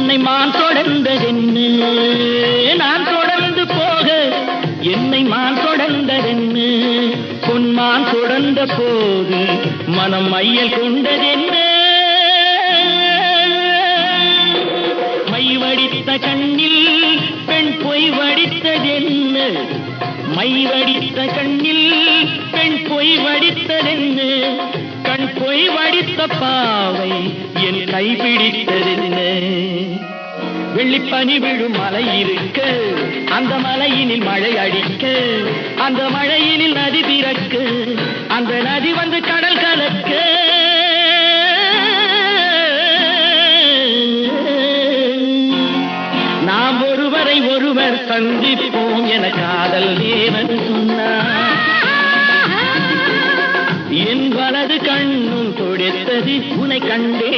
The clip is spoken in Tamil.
உன்னை மான் தொடர்ந்ததென்னு, நான் தொடர்ந்து போக என்னை மான் தொடர்ந்ததென்னு, பொன்மான் தொடர்ந்த போது மனம் மையல் கொண்டதென்ன, மை வடித்த கண்ணில் பெண் பொய் வடித்ததென்ன, மை வடித்த கண்ணில் பெண் பொய் வடித்ததென்ன, கண் பொய் வடித்த பாவை என் கைப்பிடித்ததென்ன, வெள்ளிப்பனி விழும் மலை இருக்க, அந்த மலையினில் மழை அடிக்க, அந்த மழையினில் நதி பிறக்க, அந்த நதி வந்து கடல் கலக்க, நாம் ஒருவரை ஒருவர் சந்திப்போம் என காதல் தேவன் சொன்னார். என் வலது கண்ணும் தொடுத்தது உன்னை கண்டே